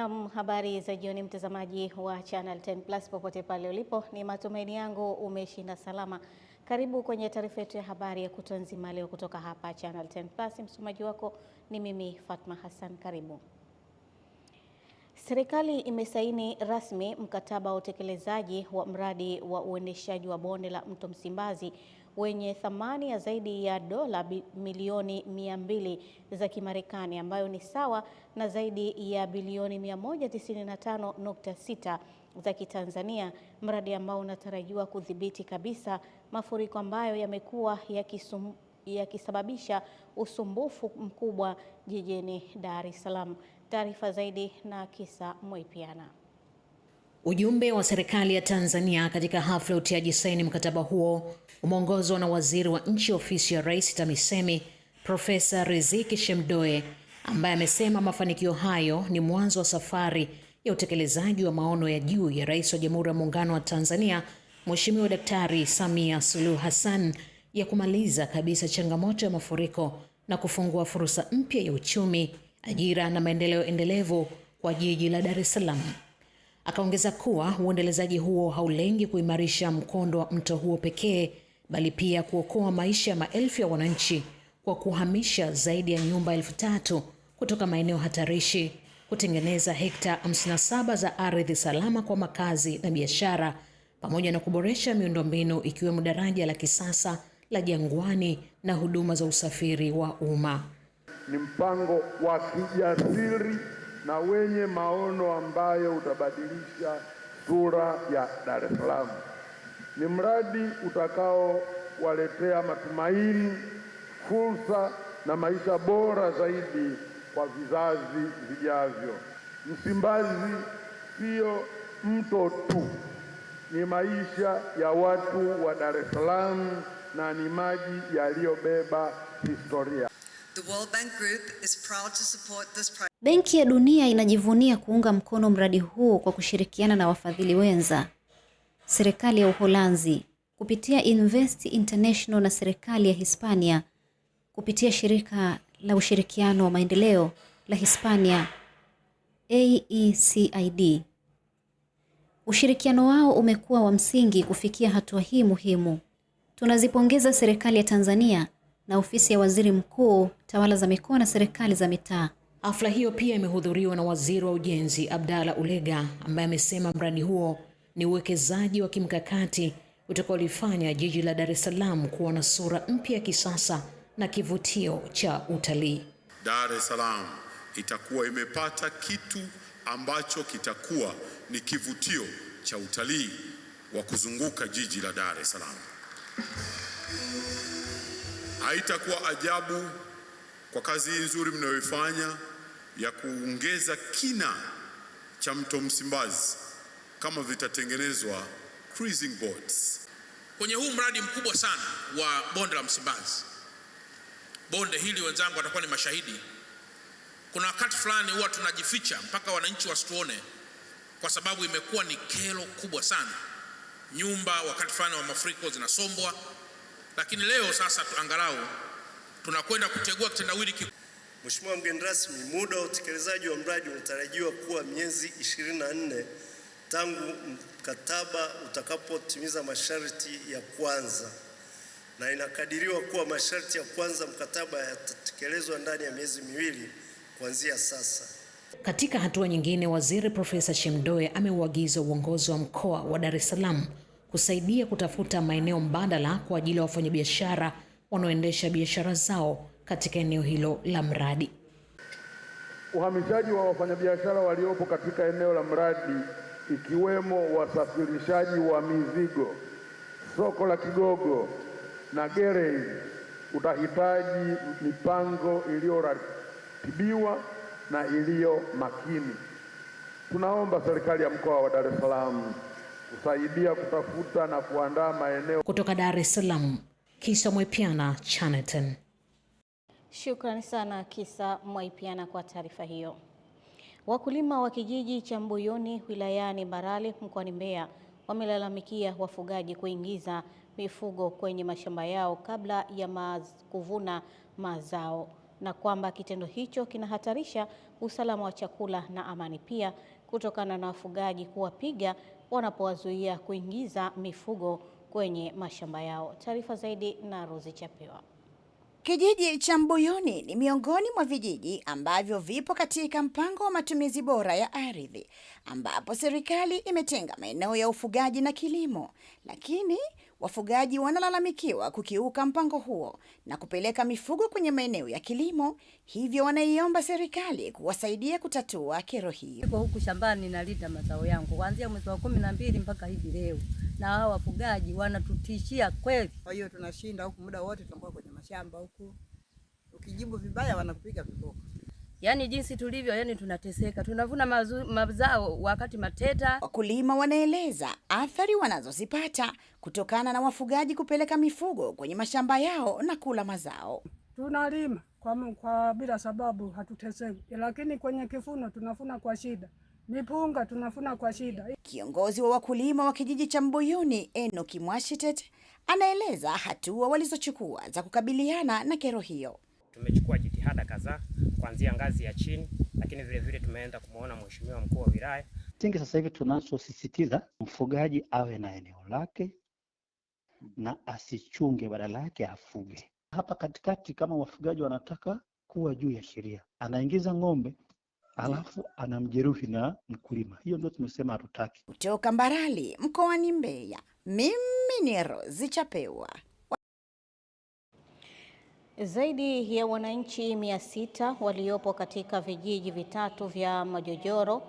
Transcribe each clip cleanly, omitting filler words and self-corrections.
Naam, habari za jioni mtazamaji wa Channel 10 Plus popote pale ulipo, ni matumaini yangu umeshinda salama. Karibu kwenye taarifa yetu ya habari ya kutwa nzima leo kutoka hapa Channel 10 Plus. Msomaji wako ni mimi Fatma Hassan. Karibu. Serikali imesaini rasmi mkataba wa utekelezaji wa mradi wa uendeshaji wa bonde la Mto Msimbazi wenye thamani ya zaidi ya dola milioni 200 za Kimarekani, ambayo ni sawa na zaidi ya bilioni 195.6 za Kitanzania, mradi ambao unatarajiwa kudhibiti kabisa mafuriko ambayo yamekuwa yakisababisha usumbufu mkubwa jijini Dar es Salaam. Taarifa zaidi na Kisa Mwaipiana. Ujumbe wa serikali ya Tanzania katika hafla ya utiaji saini mkataba huo umeongozwa na Waziri wa Nchi Ofisi ya Rais TAMISEMI, Profesa Riziki Shemdoe, ambaye amesema mafanikio hayo ni mwanzo wa safari ya utekelezaji wa maono ya juu ya Rais wa Jamhuri ya Muungano wa Tanzania, Mheshimiwa Daktari Samia Suluhu Hassan, ya kumaliza kabisa changamoto ya mafuriko na kufungua fursa mpya ya uchumi, ajira na maendeleo endelevu kwa jiji la Dar es Salaam. Akaongeza kuwa uendelezaji huo haulengi kuimarisha mkondo wa mto huo pekee, bali pia kuokoa maisha ya maelfu ya wananchi kwa kuhamisha zaidi ya nyumba 3,000 kutoka maeneo hatarishi, kutengeneza hekta 57 za ardhi salama kwa makazi na biashara, pamoja na kuboresha miundombinu ikiwemo daraja la kisasa la Jangwani na huduma za usafiri wa umma. Ni mpango wa kijasiri na wenye maono ambayo utabadilisha sura ya Dar es Salaam. Ni mradi utakaowaletea matumaini, fursa na maisha bora zaidi kwa vizazi vijavyo. Msimbazi sio mto tu, ni maisha ya watu wa Dar es Salaam na ni maji yaliyobeba historia. The World Bank Group is proud to support this project. Benki ya Dunia inajivunia kuunga mkono mradi huu kwa kushirikiana na wafadhili wenza, serikali ya Uholanzi kupitia Invest International na serikali ya Hispania kupitia shirika la ushirikiano wa maendeleo la Hispania AECID. Ushirikiano wao umekuwa wa msingi kufikia hatua hii muhimu. Tunazipongeza serikali ya Tanzania na ofisi ya Waziri Mkuu, tawala za mikoa na serikali za mitaa. Hafla hiyo pia imehudhuriwa na Waziri wa Ujenzi Abdalla Ulega, ambaye amesema mradi huo ni uwekezaji wa kimkakati utakaolifanya jiji la Dar es Salaam kuwa na sura mpya ya kisasa na kivutio cha utalii. Dar es Salaam itakuwa imepata kitu ambacho kitakuwa ni kivutio cha utalii wa kuzunguka jiji la Dar es Salaam. Haitakuwa ajabu kwa kazi nzuri mnayoifanya ya kuongeza kina cha Mto Msimbazi kama vitatengenezwa cruising boats. Kwenye huu mradi mkubwa sana wa bonde la Msimbazi, bonde hili wenzangu watakuwa ni mashahidi, kuna wakati fulani huwa tunajificha mpaka wananchi wasituone, kwa sababu imekuwa ni kero kubwa sana. Nyumba wakati fulani wa mafuriko zinasombwa, lakini leo sasa angalau tunakwenda kutegua kitendawili. Mheshimiwa mgeni rasmi, muda wa utekelezaji wa mradi unatarajiwa kuwa miezi 24 tangu mkataba utakapotimiza masharti ya kwanza, na inakadiriwa kuwa masharti ya kwanza mkataba yatatekelezwa ndani ya miezi 2 kuanzia sasa. Katika hatua nyingine, Waziri Profesa Shemdoe ameuagiza uongozi wa mkoa wa Dar es Salaam kusaidia kutafuta maeneo mbadala kwa ajili ya wafanyabiashara wanaoendesha biashara zao katika eneo hilo la mradi. Uhamishaji wa wafanyabiashara waliopo katika eneo la mradi, ikiwemo wasafirishaji wa mizigo, soko la Kigogo na gereji, utahitaji mipango iliyoratibiwa na iliyo makini. Tunaomba serikali ya mkoa wa Dar es Salaam kusaidia kutafuta na kuandaa maeneo. Kutoka Dar es Salaam, Kisa Mwaipiana, Channel 10. Shukrani sana Kisa Mwaipiana kwa taarifa hiyo. Wakulima wa kijiji cha Mbuyuni wilayani Mbarali mkoani Mbeya wamelalamikia wafugaji kuingiza mifugo kwenye mashamba yao kabla ya kuvuna mazao. na kwamba kitendo hicho kinahatarisha usalama wa chakula na amani, pia kutokana na wafugaji kuwapiga wanapowazuia kuingiza mifugo kwenye mashamba yao. Taarifa zaidi na Rozi Chapewa. Kijiji cha Mbuyuni ni miongoni mwa vijiji ambavyo vipo katika mpango wa matumizi bora ya ardhi, ambapo serikali imetenga maeneo ya ufugaji na kilimo, lakini wafugaji wanalalamikiwa kukiuka mpango huo na kupeleka mifugo kwenye maeneo ya kilimo, hivyo wanaiomba serikali kuwasaidia kutatua kero hiyo. Niko huku shambani nalita mazao yangu kuanzia mwezi wa 12 mpaka hivi leo, na hao wafugaji wanatutishia kweli. Kwa hiyo tunashinda huku muda wote, tunakuwa kwenye mashamba huku, ukijibu vibaya wanakupiga viboko. Yaani jinsi tulivyo, yani tunateseka, tunavuna mazao wakati mateta. Wakulima wanaeleza athari wanazozipata kutokana na wafugaji kupeleka mifugo kwenye mashamba yao na kula mazao. Tunalima kwa bila sababu hatuteseki, lakini kwenye kifuno tunafuna kwa shida. Mipunga tunafuna kwa shida. Kiongozi wa wakulima wa kijiji cha Mbuyuni, Enoki Mwashitet, anaeleza hatua walizochukua za kukabiliana na kero hiyo. Tumechukua jitihada kadhaa kuanzia ngazi ya chini, lakini vile vile tumeenda kumuona mheshimiwa mkuu wa wilaya. Sasa hivi tunachosisitiza mfugaji awe na eneo lake na asichunge, badala yake afuge. Hapa katikati kama wafugaji wanataka kuwa juu ya sheria, anaingiza ng'ombe alafu anamjeruhi na mkulima, hiyo ndio tumesema hatutaki. Kutoka Mbarali mkoani Mbeya, mimi ni Rozi Chapewa. Zaidi ya wananchi 600 waliopo katika vijiji vitatu vya Majojoro,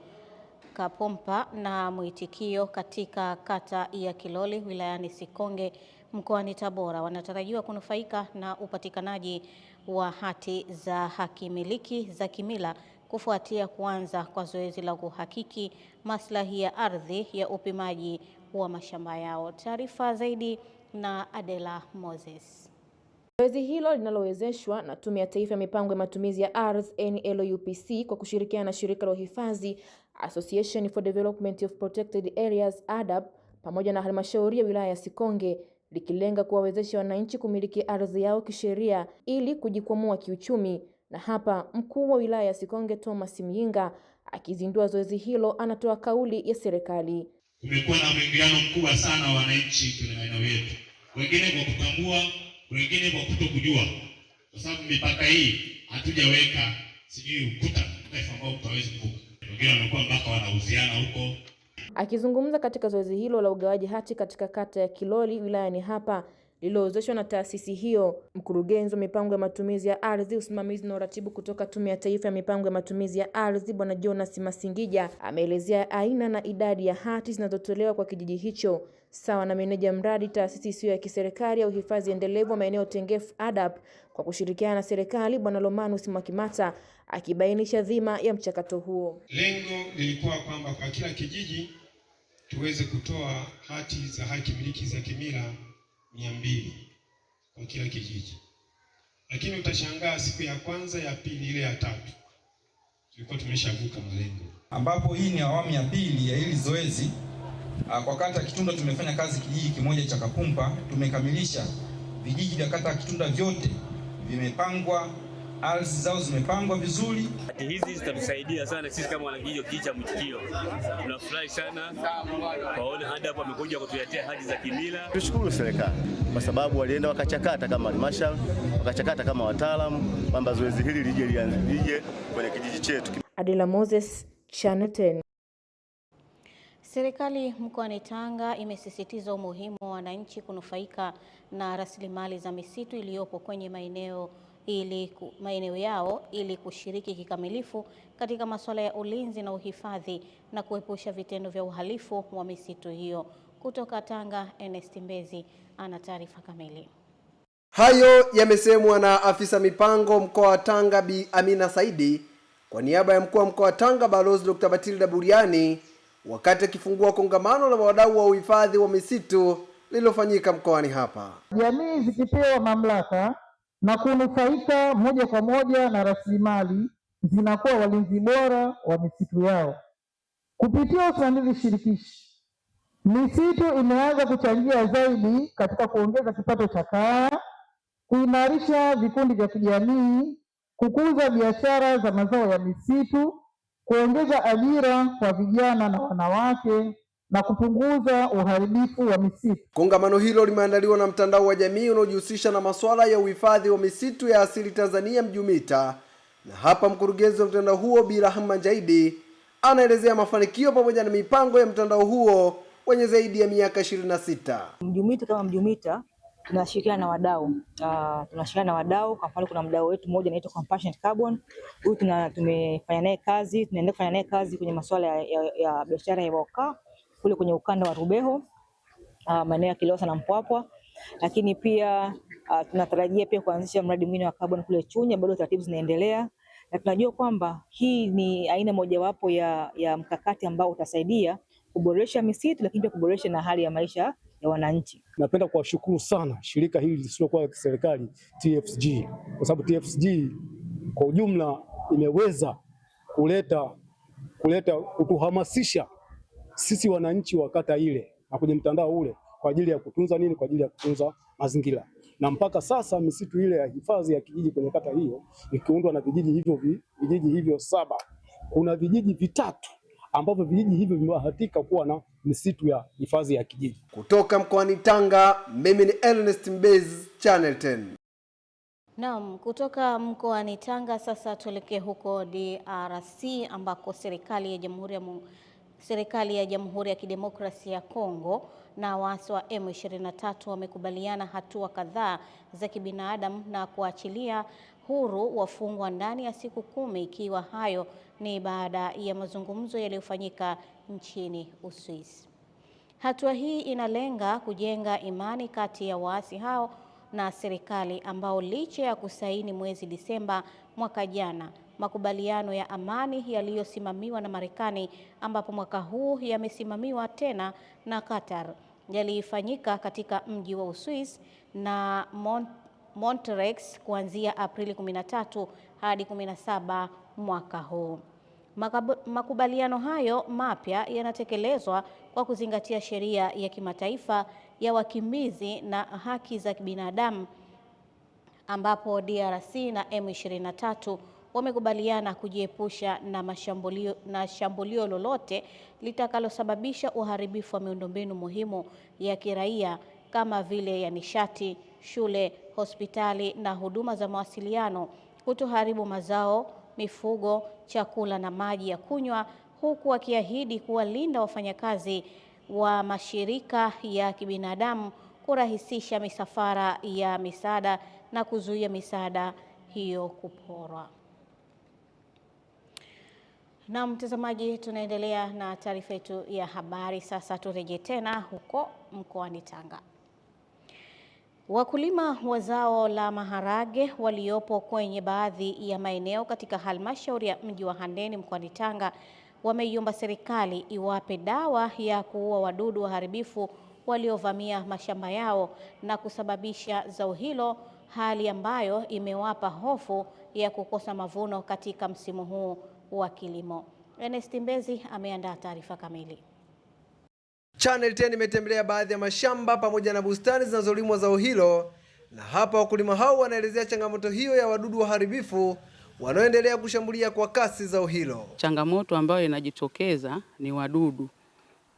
Kapompa na Mwitikio katika kata ya Kiloli wilayani Sikonge mkoani Tabora wanatarajiwa kunufaika na upatikanaji wa hati za hakimiliki za kimila kufuatia kuanza kwa zoezi la kuhakiki maslahi ya ardhi ya upimaji wa mashamba yao. Taarifa zaidi na Adela Moses. Zoezi hilo linalowezeshwa na Tume ya Taifa ya Mipango ya Matumizi ya Ardhi NLUPC kwa kushirikiana na shirika la uhifadhi Association for Development of Protected Areas ADAP pamoja na halmashauri ya wilaya ya Sikonge, likilenga kuwawezesha wananchi kumiliki ardhi yao kisheria ili kujikwamua kiuchumi. Na hapa mkuu wa wilaya ya Sikonge Thomas Myinga akizindua zoezi hilo anatoa kauli ya serikali. Kumekuwa na mwingiliano mkubwa sana wa wananchi kwenye maeneo yetu, wengine kwa kutambua, wengine kwa kutokujua, kwa sababu mipaka hii hatujaweka sijui ukuta ambao mtu hawezi kuvuka. Wengine wanakuwa mpaka wanauziana huko. Akizungumza katika zoezi hilo la ugawaji hati katika kata ya Kiloli wilayani hapa lililowezeshwa na taasisi hiyo, mkurugenzi wa mipango ya matumizi ya ardhi, usimamizi na uratibu kutoka Tume ya Taifa ya Mipango ya Matumizi ya Ardhi Bwana Jonas Masingija ameelezea aina na idadi ya hati zinazotolewa kwa kijiji hicho, sawa na meneja mradi taasisi isiyo ya kiserikali ya uhifadhi endelevu wa maeneo tengefu ADAP kwa kushirikiana na serikali Bwana Lomanus Mwakimata akibainisha dhima ya mchakato huo. Lengo lilikuwa kwamba kwa kila kijiji tuweze kutoa hati za haki miliki za kimila 200 kwa kila kijiji. Lakini utashangaa siku ya kwanza, ya pili, ile ya tatu tulikuwa tumeshavuka malengo. Ambapo hii ni awamu ya pili ya hili zoezi. Kwa kata ya Kitunda tumefanya kazi kijiji kimoja cha Kapumpa, tumekamilisha vijiji vya kata ya Kitunda vyote vimepangwa, ardhi zao zimepangwa vizuri. Hati hizi zitatusaidia sana sisi kama wanakijiji wa kijiji cha Mwitikio. Tunafurahi sana kwaona hadi hapa wamekuja kutuletea hati za kimila. Tushukuru serikali kwa sababu walienda wakachakata kama halmashauri, wakachakata kama wataalamu kwamba zoezi hili lije kwenye kijiji chetu. Adela Moses, Channel 10. Serikali mkoani Tanga imesisitiza umuhimu wa wananchi kunufaika na rasilimali za misitu iliyopo kwenye maeneo yao ili kushiriki kikamilifu katika masuala ya ulinzi na uhifadhi na kuepusha vitendo vya uhalifu wa misitu hiyo. Kutoka Tanga, Ernest Mbezi ana taarifa kamili. Hayo yamesemwa na afisa mipango mkoa wa Tanga Bi Amina Saidi kwa niaba ya mkuu wa mkoa wa Tanga Balozi Dr. Batilda Buriani wakati akifungua kongamano la wadau wa uhifadhi wa misitu lililofanyika mkoani hapa. Jamii zikipewa mamlaka na kunufaika moja kwa moja na rasilimali, zinakuwa walinzi bora wa misitu yao. Kupitia usimamizi shirikishi, misitu imeanza kuchangia zaidi katika kuongeza kipato cha kaya, kuimarisha vikundi vya kijamii kukuza biashara za mazao ya misitu, kuongeza ajira kwa vijana na wanawake na kupunguza uharibifu wa misitu. Kongamano hilo limeandaliwa na mtandao wa jamii unaojihusisha na masuala ya uhifadhi wa misitu ya asili Tanzania MJUMITA, na hapa mkurugenzi wa mtandao huo Bi Rahma Jaidi anaelezea mafanikio pamoja na mipango ya mtandao huo wenye zaidi ya miaka 26. MJUMITA kama MJUMITA tunashirikiana na wadau. Kwa mfano kuna mdau wetu mmoja anaitwa Compassionate Carbon. Huyu tumefanya naye kazi, tunaendelea kufanya naye kazi kwenye masuala ya biashara ya mkaa kule kwenye ukanda wa Rubeho, maeneo ya Kilosa na Mpwapwa. Lakini pia tunatarajia pia kuanzisha mradi mwingine wa carbon kule Chunya, bado taratibu zinaendelea. Na tunajua kwamba hii ni aina mojawapo ya mkakati ambao utasaidia kuboresha misitu, lakini pia kuboresha na hali ya maisha ya wananchi. Napenda kuwashukuru sana shirika hili lisilokuwa la kiserikali TFSG, kwa sababu TFSG kwa ujumla imeweza kutuhamasisha sisi wananchi wa kata ile na kwenye mtandao ule kwa ajili ya kutunza nini, kwa ajili ya kutunza mazingira. Na mpaka sasa misitu ile ya hifadhi ya kijiji kwenye kata hiyo ikiundwa na vijiji hivyo 7. Kuna vijiji 3 ambavyo vijiji hivyo vimebahatika kuwa na misitu ya hifadhi ya kijiji. Kutoka mkoani Tanga, mimi ni Ernest Mbezi, Channel 10. Naam, kutoka mkoani Tanga sasa tuelekee huko DRC ambako serikali ya Jamhuri ya Kidemokrasia ya Kongo na waasi wa M23 wamekubaliana hatua kadhaa za kibinadamu na kuachilia huru wafungwa ndani ya siku 10, ikiwa hayo ni baada ya mazungumzo yaliyofanyika nchini Uswisi. Hatua hii inalenga kujenga imani kati ya waasi hao na serikali ambao licha ya kusaini mwezi Disemba mwaka jana makubaliano ya amani yaliyosimamiwa na Marekani, ambapo mwaka huu yamesimamiwa tena na Qatar, yalifanyika katika mji wa Uswisi na Montreux kuanzia Aprili 13 hadi 17 mwaka huu. Makubaliano hayo mapya yanatekelezwa kwa kuzingatia sheria ya kimataifa ya wakimbizi na haki za kibinadamu, ambapo DRC na M23 wamekubaliana kujiepusha na shambulio lolote litakalosababisha uharibifu wa miundombinu muhimu ya kiraia kama vile ya nishati, shule, hospitali na huduma za mawasiliano, kutoharibu mazao, mifugo, chakula na maji ya kunywa, huku wakiahidi kuwalinda wafanyakazi wa mashirika ya kibinadamu, kurahisisha misafara ya misaada na kuzuia misaada hiyo kuporwa. Na mtazamaji, tunaendelea na taarifa yetu ya habari. Sasa turejee tena huko mkoani Tanga. Wakulima wa zao la maharage waliopo kwenye baadhi ya maeneo katika halmashauri ya mji wa Handeni mkoani Tanga wameiomba serikali iwape dawa ya kuua wadudu waharibifu waliovamia mashamba yao na kusababisha zao hilo, hali ambayo imewapa hofu ya kukosa mavuno katika msimu huu wa kilimo. Ernest Mbezi ameandaa taarifa kamili. Channel 10 imetembelea baadhi ya mashamba pamoja na bustani zinazolimwa zao hilo, na hapa wakulima hao wanaelezea changamoto hiyo ya wadudu waharibifu wanaoendelea kushambulia kwa kasi zao hilo. Changamoto ambayo inajitokeza ni wadudu.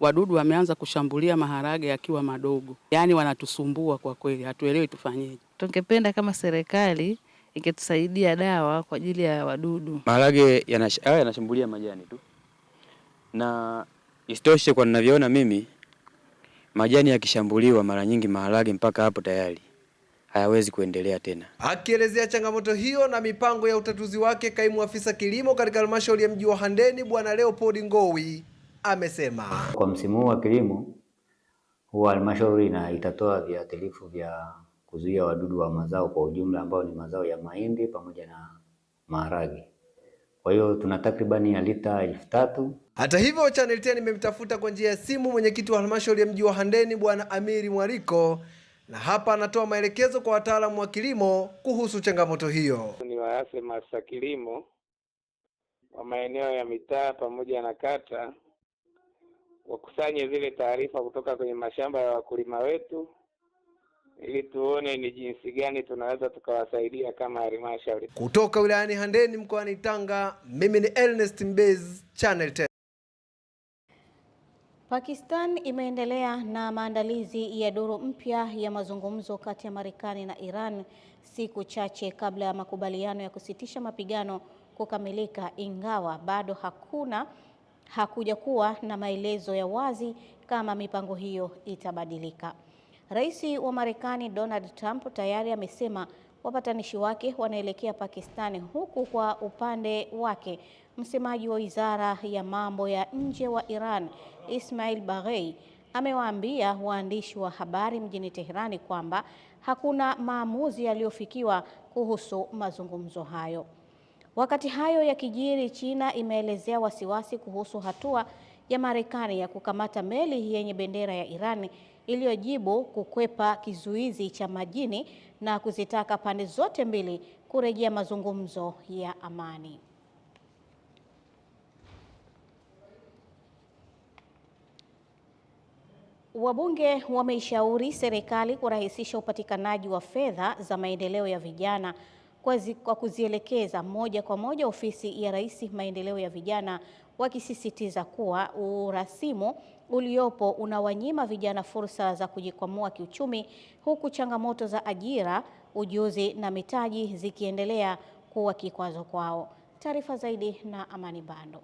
Wadudu wameanza kushambulia maharage yakiwa madogo. Yaani wanatusumbua kwa kweli, hatuelewi tufanyeje. Tungependa kama serikali ingetusaidia dawa kwa ajili ya wadudu. Maharage yanashambulia majani tu. Na isitoshe kwa ninavyoona mimi, majani yakishambuliwa mara nyingi maharage mpaka hapo tayari hayawezi kuendelea tena. Akielezea changamoto hiyo na mipango ya utatuzi wake, kaimu afisa kilimo katika halmashauri ya mji wa Handeni Bwana Leopold Ngowi amesema kwa msimu huu wa kilimo huwa halmashauri itatoa viuatilifu vya kuzuia wadudu wa mazao kwa ujumla ambao ni mazao ya mahindi pamoja na maharage. Kwa hiyo tuna takribani ya lita 3,000. Hata hivyo, Channel 10 imemtafuta kwa njia ya simu mwenyekiti wa halmashauri ya mji wa Handeni Bwana Amiri Mwariko, na hapa anatoa maelekezo kwa wataalamu wa kilimo kuhusu changamoto hiyo. Ni waase maafisa kilimo wa maeneo ya mitaa pamoja na kata wakusanye zile taarifa kutoka kwenye mashamba ya wakulima wetu, ili tuone ni jinsi gani tunaweza tukawasaidia kama halmashauri. Kutoka wilayani Handeni mkoani Tanga, mimi ni Ernest Mbez, Channel 10. Pakistan imeendelea na maandalizi ya duru mpya ya mazungumzo kati ya Marekani na Iran siku chache kabla ya makubaliano ya kusitisha mapigano kukamilika, ingawa bado hakuja kuwa na maelezo ya wazi kama mipango hiyo itabadilika. Rais wa Marekani Donald Trump tayari amesema wapatanishi wake wanaelekea Pakistani, huku kwa upande wake msemaji wa Wizara ya Mambo ya Nje wa Iran Ismail Baghei amewaambia waandishi wa habari mjini Teherani kwamba hakuna maamuzi yaliyofikiwa kuhusu mazungumzo hayo. Wakati hayo yakijiri, China imeelezea wasiwasi kuhusu hatua ya Marekani ya kukamata meli yenye bendera ya Iran iliyojibu kukwepa kizuizi cha majini na kuzitaka pande zote mbili kurejea mazungumzo ya amani. Wabunge wameishauri serikali kurahisisha upatikanaji wa fedha za maendeleo ya vijana kwa kuzielekeza moja kwa moja ofisi ya Rais maendeleo ya vijana, wakisisitiza kuwa urasimu uliopo unawanyima vijana fursa za kujikwamua kiuchumi, huku changamoto za ajira, ujuzi na mitaji zikiendelea kuwa kikwazo kwao. Taarifa zaidi na Amani Bando.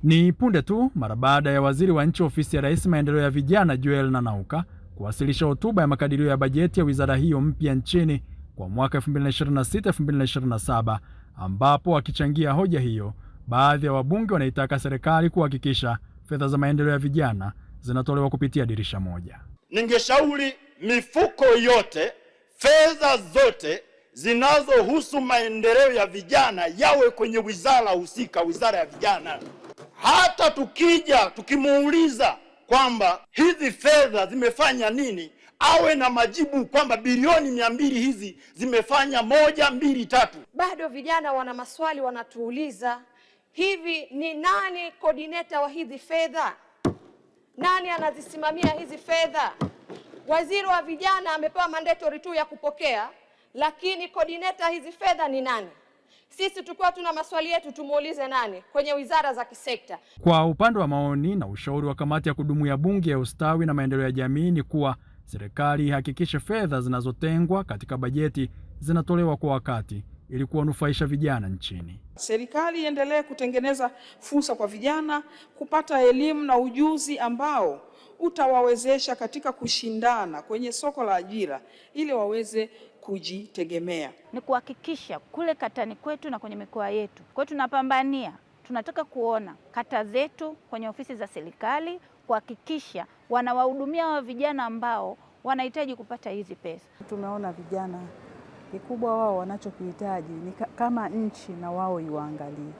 Ni punde tu mara baada ya waziri wa nchi ofisi ya Rais maendeleo ya vijana Joel Nanauka kuwasilisha hotuba ya makadirio ya bajeti ya wizara hiyo mpya nchini kwa mwaka 2026-2027, ambapo akichangia hoja hiyo, baadhi ya wabunge wanaitaka serikali kuhakikisha fedha za maendeleo ya vijana zinatolewa kupitia dirisha moja. Ningeshauri mifuko yote, fedha zote zinazohusu maendeleo ya vijana yawe kwenye wizara husika, wizara ya vijana. Hata tukimuuliza kwamba hizi fedha zimefanya nini, awe na majibu kwamba bilioni 200 hizi zimefanya 1, 2, 3. Bado vijana wana maswali wanatuuliza, hivi ni nani coordinator wa hizi fedha? Nani anazisimamia hizi fedha? Waziri wa vijana amepewa mandatory tu ya kupokea, lakini coordinator hizi fedha ni nani? Sisi tukiwa tuna maswali yetu tumuulize nani kwenye wizara za kisekta. Kwa upande wa maoni na ushauri wa kamati ya kudumu ya Bunge ya ustawi na maendeleo ya jamii ni kuwa serikali ihakikishe fedha zinazotengwa katika bajeti zinatolewa kwa wakati ili kuwanufaisha vijana nchini. Serikali iendelee kutengeneza fursa kwa vijana kupata elimu na ujuzi ambao utawawezesha katika kushindana kwenye soko la ajira ili waweze kujitegemea. Ni kuhakikisha kule katani kwetu na kwenye mikoa yetu. Kwa hiyo tunapambania, tunataka kuona kata zetu kwenye ofisi za serikali kuhakikisha wanawahudumia wa vijana ambao wanahitaji kupata hizi pesa. Tumeona vijana kikubwa wao wanachokihitaji ni kama nchi na wao iwaangalie.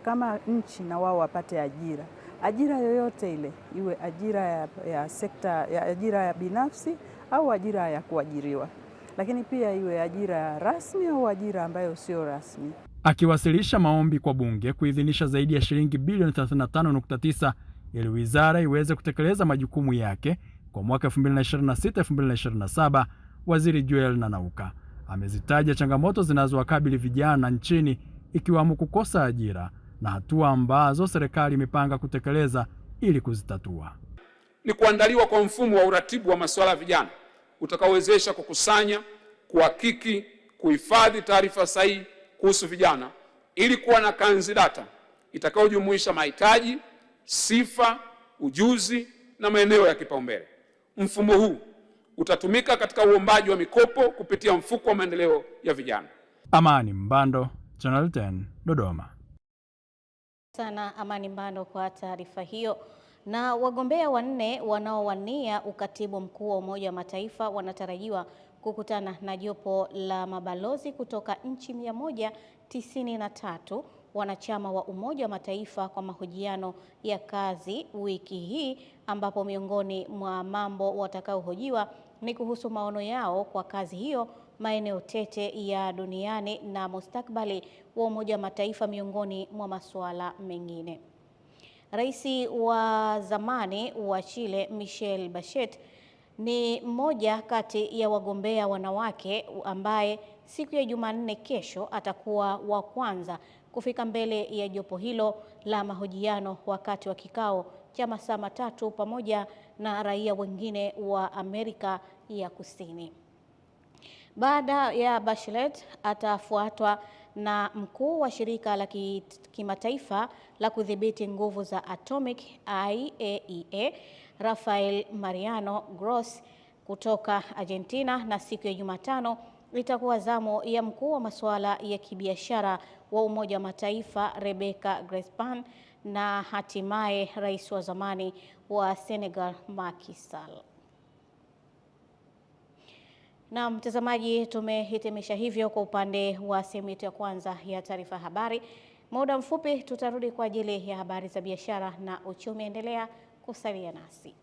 Kama nchi na wao wapate ajira. Ajira yoyote ile, iwe ajira ya sekta ya ajira ya binafsi au ajira ya kuajiriwa. Lakini pia iwe ajira rasmi au ajira ambayo sio rasmi. Akiwasilisha maombi kwa bunge kuidhinisha zaidi ya shilingi bilioni 35.9 ili wizara iweze kutekeleza majukumu yake kwa mwaka 2026-2027, Waziri Joel Nanauka amezitaja changamoto zinazowakabili vijana nchini, ikiwamo kukosa ajira na hatua ambazo serikali imepanga kutekeleza ili kuzitatua. Ni kuandaliwa kwa mfumo wa uratibu wa masuala ya vijana utakaowezesha kukusanya, kuhakiki, kuhifadhi taarifa sahihi kuhusu vijana ili kuwa na kanzi data itakayojumuisha mahitaji, sifa, ujuzi na maeneo ya kipaumbele. Mfumo huu utatumika katika uombaji wa mikopo kupitia mfuko wa maendeleo ya vijana. Amani Mbando, Channel 10, Dodoma. Sana Amani Mbando kwa taarifa hiyo. Na wagombea wanne wanaowania ukatibu mkuu wa Umoja wa Mataifa wanatarajiwa kukutana na jopo la mabalozi kutoka nchi 193 wanachama wa Umoja wa Mataifa kwa mahojiano ya kazi wiki hii, ambapo miongoni mwa mambo watakaohojiwa ni kuhusu maono yao kwa kazi hiyo, maeneo tete ya duniani na mustakabali wa Umoja wa Mataifa, miongoni mwa masuala mengine. Rais wa zamani wa Chile Michelle Bachelet ni mmoja kati ya wagombea wanawake ambaye siku ya Jumanne kesho atakuwa wa kwanza kufika mbele ya jopo hilo la mahojiano wakati wa kikao cha masaa matatu pamoja na raia wengine wa Amerika ya Kusini. Baada ya Bachelet atafuatwa na mkuu wa shirika la kimataifa la kudhibiti nguvu za atomic IAEA, Rafael Mariano Gross kutoka Argentina, na siku ya Jumatano itakuwa zamu ya mkuu wa masuala ya kibiashara wa Umoja wa Mataifa Rebecca Grespan na hatimaye rais wa zamani wa Senegal Macky Sall. Na mtazamaji, tumehitimisha hivyo kwa upande wa sehemu yetu ya kwanza ya taarifa habari. Muda mfupi tutarudi kwa ajili ya habari za biashara na uchumi. Endelea kusalia nasi.